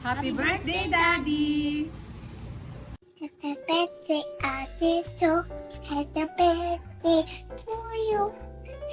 Happy birthday, Daddy! Happy birthday, Artist. Happy birthday to you.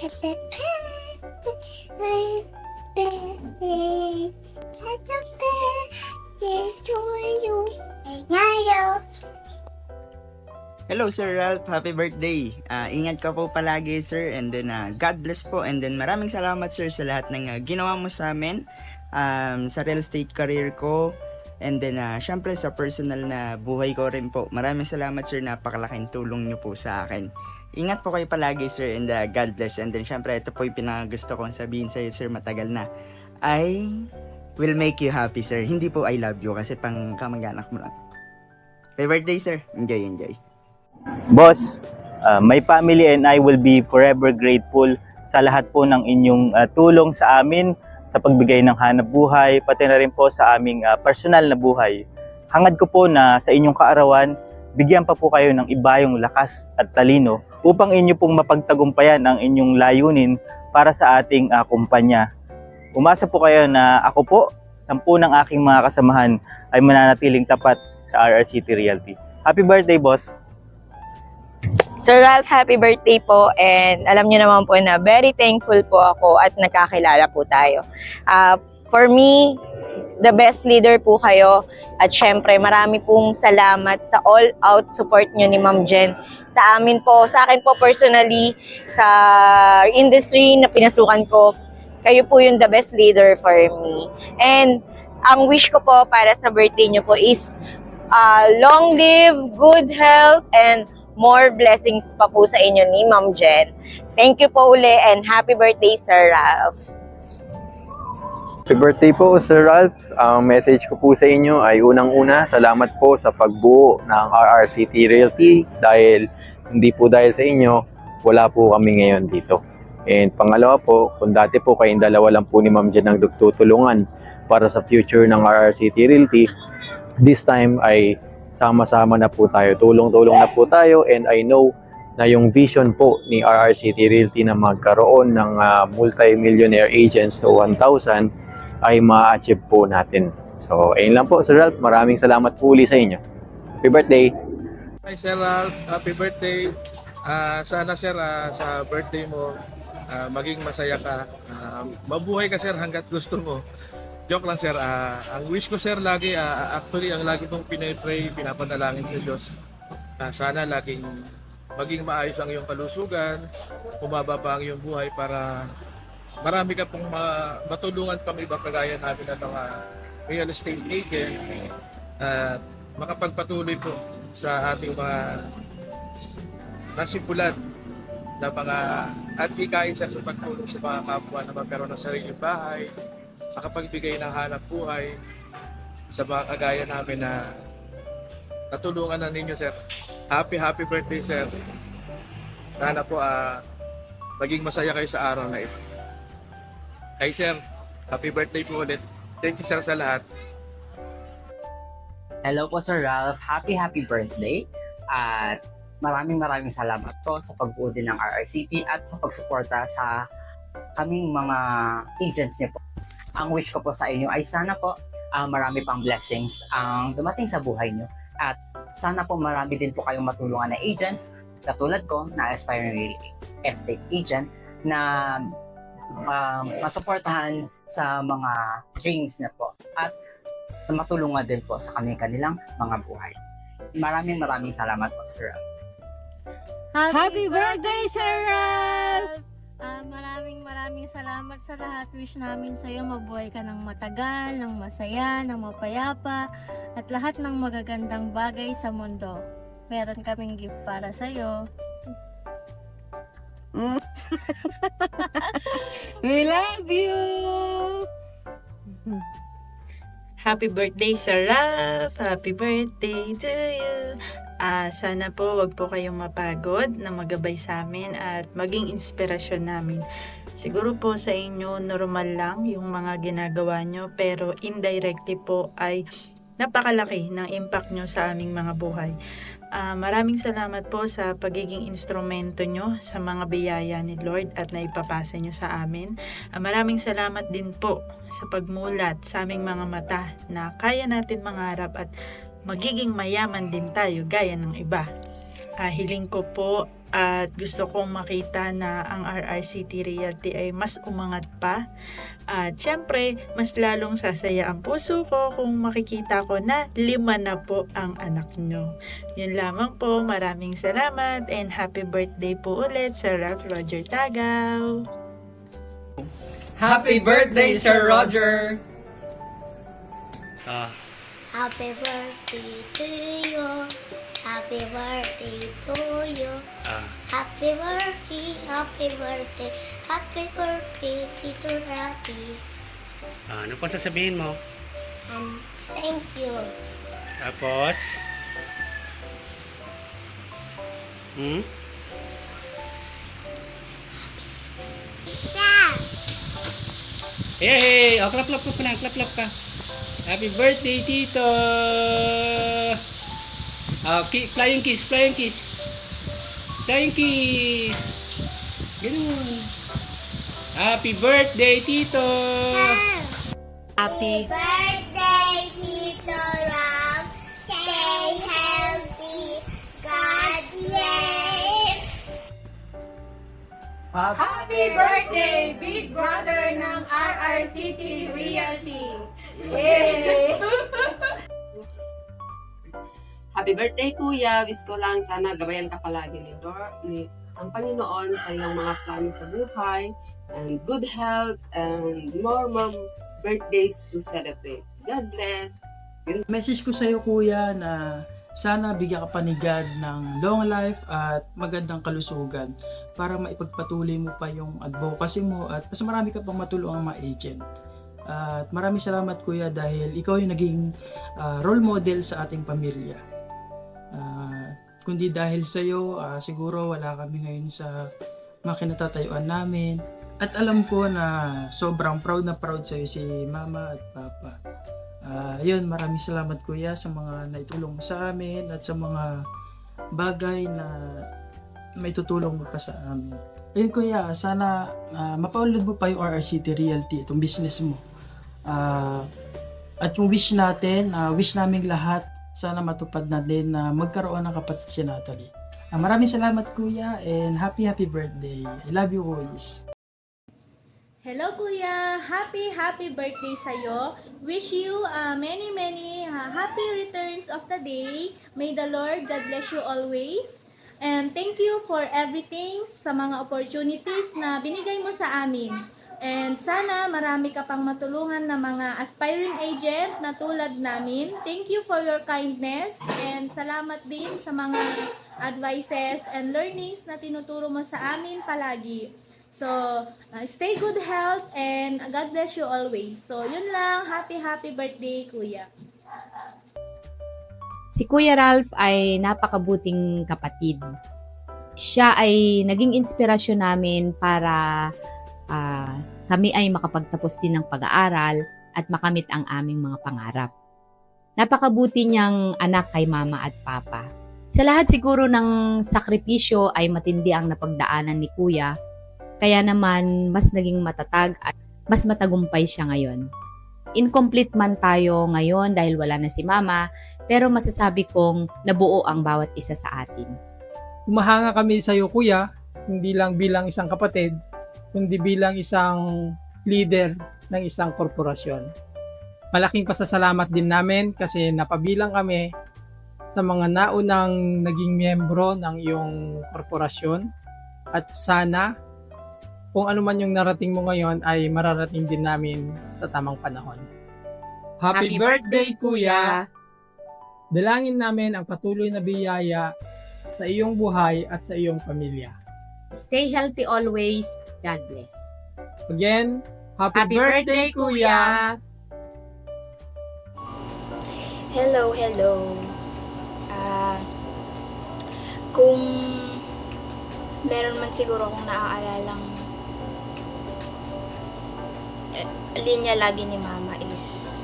Happy birthday, birthday. Happy birthday to you. Ngayon. Hello Sir Ralph, happy birthday. Ingat ka po palagi sir, and then God bless po, and then maraming salamat sir sa lahat ng ginawa mo sa amin, sa real estate career ko, and then syempre sa personal na buhay ko rin po. Maraming salamat sir, napakalaking tulong niyo po sa akin. Ingat po kayo palagi sir, and God bless. And then syempre ito po yung pinakagusto kong sabihin sa iyo sir, matagal na. I will make you happy sir. Hindi po I love you kasi pang kamag-anak mo lang. Happy birthday sir. Enjoy. Boss, my family and I will be forever grateful sa lahat po ng inyong tulong sa amin sa pagbigay ng hanap buhay, pati na rin po sa aming personal na buhay. Hangad ko po na sa inyong kaarawan, bigyan pa po kayo ng ibayong lakas at talino upang inyo pong mapagtagumpayan ang inyong layunin para sa ating kumpanya. Umasa po kayo na ako po, 10 ng aking mga kasamahan ay mananatiling tapat sa RRCT Realty. Happy birthday, boss! Sir Ralph, happy birthday po, and alam niyo naman po na very thankful po ako at nakakilala po tayo. For me, the best leader po kayo, at syempre marami pong salamat sa all-out support niyo ni Ma'am Jen. Sa amin po, sa akin po personally, sa industry na pinasukan ko, kayo po yung the best leader for me. And ang wish ko po para sa birthday niyo po is long live, good health, and more blessings pa po sa inyo ni Ma'am Jen. Thank you po uli, and happy birthday, Sir Ralph. Happy birthday po, Sir Ralph. Ang message ko po sa inyo ay unang-una, salamat po sa pagbuo ng RRCT Realty dahil hindi po dahil sa inyo, wala po kami ngayon dito. And pangalawa po, kung dati po kayong dalawa lang po ni Ma'am Jen ang tutulungan para sa future ng RRCT Realty, this time ay sama-sama na po tayo, tulong-tulong na po tayo, and I know na yung vision po ni RRCT Realty na magkaroon ng multi-millionaire agents to 1,000 ay ma-achieve po natin. So, ayun lang po, Sir Ralph. Maraming salamat po uli sa inyo. Happy birthday! Hi Sir Ralph, happy birthday. Sana sir, sa birthday mo, maging masaya ka. Mabuhay ka sir hanggat gusto mo. Joke lang sir, ang wish ko sir lagi, actually ang lagi kong pinay-pray, pinapadalangin sa Diyos. Sana maging maayos ang iyong kalusugan, bumaba pa ang iyong buhay para marami ka pong matulungan pang iba kagaya namin ng mga real estate agent, at makapagpatuloy po sa ating mga nasipulan na mga adhikain sa pagtulong sa mga kapwa na magkaroon ng sariling bahay, makapagbigay ng hanap buhay sa mga kagaya namin na natulungan na ninyo sir. Happy birthday sir. Sana po maging masaya kayo sa araw na ito. Kay sir, happy birthday po ulit. Thank you sir sa lahat. Hello po Sir Ralph, happy birthday, at maraming salamat po sa pagbuo din ng RRCT at sa pagsuporta sa kaming mga agents niyo po. Ang wish ko po sa inyo ay sana po marami pang blessings ang dumating sa buhay nyo, at sana po marami din po kayong matulungan na agents katulad ko na aspiring real estate agent na masuportahan sa mga dreams na po, at matulungan din po sa kanilang mga buhay. Maraming salamat po Sir Ralph. Happy birthday, Sir Ralph! Maraming salamat sa lahat. Wish namin sa'yo mabuhay ka ng matagal, ng masaya, ng mapayapa, at lahat ng magagandang bagay sa mundo. Meron kaming gift para sa'yo. We love you! Happy birthday, Sir Ralph! Happy birthday to you! Sana po wag po kayong mapagod na magabay sa amin at maging inspirasyon namin. Siguro po sa inyo normal lang yung mga ginagawa nyo, pero indirectly po ay napakalaki ng impact nyo sa aming mga buhay. Maraming salamat po sa pagiging instrumento nyo sa mga biyaya ni Lord at naipapasa nyo sa amin. Maraming salamat din po sa pagmulat sa aming mga mata na kaya natin mangarap at magiging mayaman din tayo gaya ng iba. Hiling ko po at gusto kong makita na ang RRCT Realty ay mas umangat pa. At syempre, mas lalong sasaya ang puso ko kung makikita ko na 5 na po ang anak nyo. Yun lamang po, maraming salamat and happy birthday po ulit Sir Ralph Roger Tagaw. Happy birthday, Sir Roger! Happy birthday to you. Happy birthday to you. Happy birthday, happy birthday, happy birthday, Tito Rafi. Ano po sasabihin mo? Thank you. Tapos? Yeah. Hey! Oh, clap ka na, clap ka. Happy birthday, Tito! Flying kiss. Flying kiss. Ganun. Happy birthday, Tito! Happy birthday, Tito Rob. Stay healthy. God bless. Happy birthday, big brother ng RRCT Realty! Yay! Happy birthday, Kuya! Wish ko lang sana gabayan ka palagi ni ang Panginoon sa iyong mga plano sa buhay, and good health, and more birthdays to celebrate. God bless! Message ko sa iyo, Kuya, na sana bigyan ka pa ni God ng long life at magandang kalusugan para maipagpatuloy mo pa yung advocacy mo at mas marami ka pang matulungang mga agent. At maraming salamat, Kuya, dahil ikaw yung naging role model sa ating pamilya. Kundi dahil sa iyo, siguro wala kami ngayon sa mga kinatatayuan namin. At alam ko na sobrang proud na proud sa iyo si Mama at Papa. Yun, maraming salamat, Kuya, sa mga naitulong sa amin at sa mga bagay na may tutulong mo pa sa amin. Ayun, Kuya, sana mapaunlad mo pa yung RRCT Realty, itong business mo. At yung wish natin, wish namin lahat, sana matupad na din na magkaroon ng kapatid si Natalie. Maraming salamat, Kuya, and happy birthday. I love you always. Hello, Kuya! Happy birthday sa'yo. Wish you many happy returns of the day. May the Lord God bless you always. And thank you for everything sa mga opportunities na binigay mo sa amin. And sana marami ka pang matulungan na mga aspiring agent na tulad namin. Thank you for your kindness and salamat din sa mga advices and learnings na tinuturo mo sa amin palagi. So, stay good health and God bless you always. So, yun lang. Happy birthday, Kuya. Si Kuya Ralph ay napakabuting kapatid. Siya ay naging inspirasyon namin para kami ay makapagtapos din ng pag-aaral at makamit ang aming mga pangarap. Napakabuti niyang anak kay Mama at Papa. Sa lahat siguro ng sakripisyo ay matindi ang napagdaanan ni Kuya, kaya naman mas naging matatag at mas matagumpay siya ngayon. Incomplete man tayo ngayon dahil wala na si Mama, pero masasabi kong nabuo ang bawat isa sa atin. Humahanga kami sa iyo, Kuya, hindi lang bilang isang kapatid, kundi bilang isang leader ng isang korporasyon. Malaking pasasalamat din namin kasi napabilang kami sa mga naunang naging miyembro ng iyong korporasyon at sana kung ano man yung narating mo ngayon ay mararating din namin sa tamang panahon. Happy birthday, Kuya! Dalangin namin ang patuloy na biyaya sa iyong buhay at sa iyong pamilya. Stay healthy always. God bless. Again, happy birthday, Kuya! Hello. Kung meron man siguro akong naaalalang linya lagi ni Mama is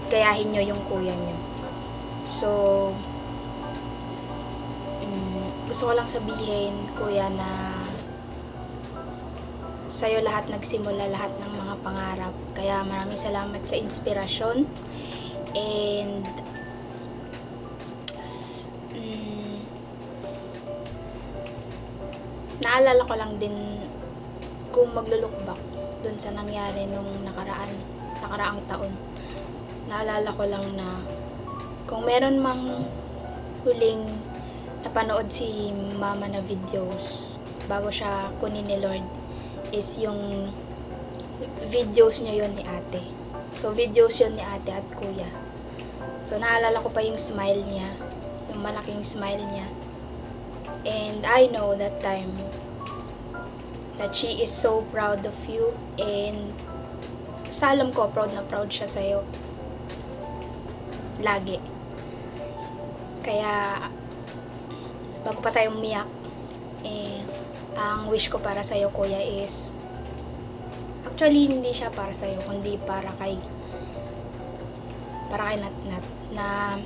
gayahin nyo yung kuya nyo. So, gusto ko lang sabihin, kuya, na sa'yo lahat nagsimula, lahat ng mga pangarap. Kaya maraming salamat sa inspirasyon. And naalala ko lang din kung maglo-look back dun sa nangyari nung nakaraang taon. Naalala ko lang na kung meron mang huling napanood si mama na videos bago siya kunin ni Lord is yung videos niya yun ni ate. So videos yun ni ate at kuya. So naalala ko pa yung smile niya, yung malaking smile niya. And I know that time that she is so proud of you, and sa alam ko, proud na proud siya sa'yo. Lagi. Kaya, bago pa tayo umiyak, ang wish ko para sa'yo, kuya, is actually, hindi siya para sa'yo, kundi para kay Natnat, na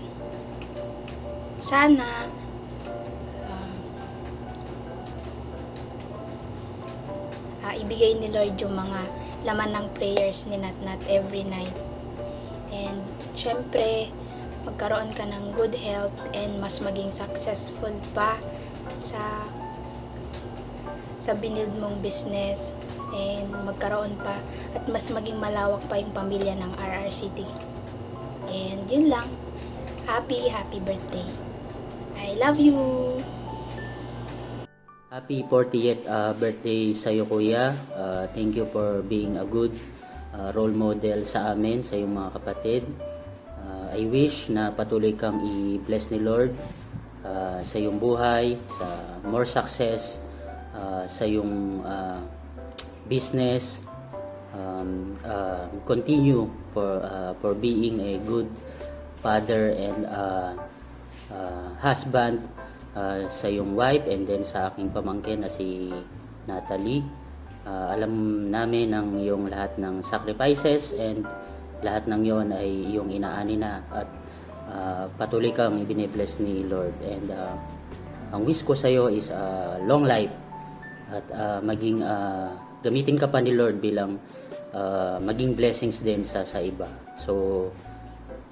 sana ibigay ni Lord yung mga laman ng prayers ni Natnat every night. And syempre, magkaroon ka ng good health and mas maging successful pa sa binild mong business, and magkaroon pa at mas maging malawak pa yung pamilya ng RRCT. And yun lang. Happy birthday. I love you. Happy 40th birthday sa iyo, kuya. Thank you for being a good role model sa amin, sa iyong mga kapatid. I wish na patuloy kang i-bless ni Lord sa iyong buhay, sa more success, sa iyong business. Continue for being a good father and husband sa iyong wife, and then sa aking pamangkin na si Natalie. Alam namin ang iyong lahat ng sacrifices, and lahat ng yon ay iyong inaani na, at patuloy kang ibine-bless ni Lord. And ang wish ko sa iyo is long life, at maging gamitin ka pa ni Lord bilang maging blessings din sa iba. So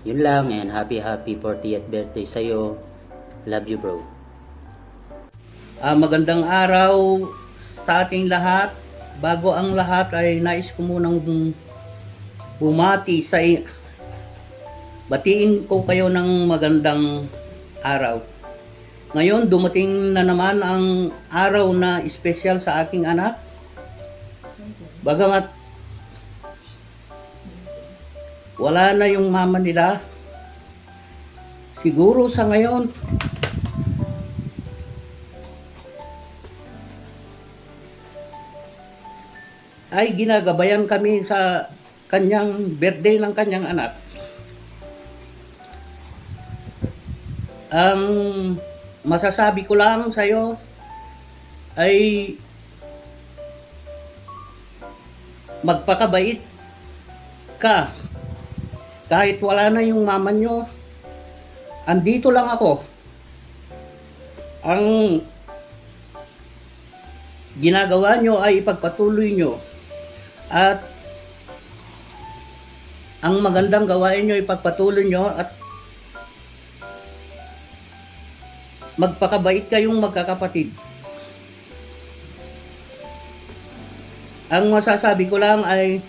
yun lang, and happy 40th birthday sa iyo. Love you, bro. Magandang araw sa ating lahat. Bago ang lahat ay nais ko munang bumati batiin ko kayo ng magandang araw. Ngayon dumating na naman ang araw na espesyal sa aking anak. Bagamat wala na yung mama nila, siguro sa ngayon ay ginagabayan kami sa kanyang birthday ng kanyang anak. Ang masasabi ko lang sa iyo ay magpakabait ka. Kahit wala na yung mama nyo, andito lang ako. Ang ginagawa nyo ay ipagpatuloy nyo. At ang magandang gawain nyo, ipagpatuloy nyo, at magpakabait kayong magkakapatid. Ang masasabi ko lang ay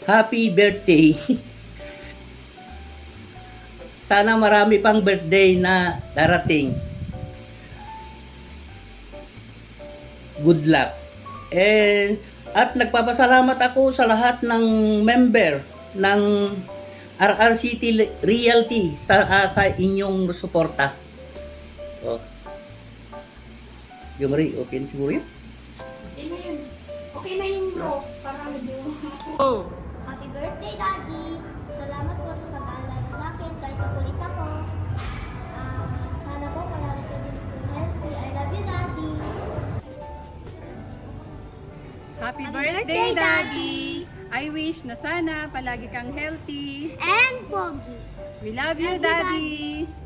happy birthday. Sana marami pang birthday na darating. Good luck. At nagpapasalamat ako sa lahat ng member ng RRCT Realty sa inyong suporta. Jomari, okay na siguro yun? Okay na yun. Okay na yun, bro. Para medyo... Happy birthday, Daddy! Salamat po sa pag-aalaga sa akin kahit makulit ako. Sana po palagi ka din healthy. I love you, Daddy! Happy birthday, Daddy! I wish na sana palagi kang healthy. And pogi. We love you, Love you, Daddy.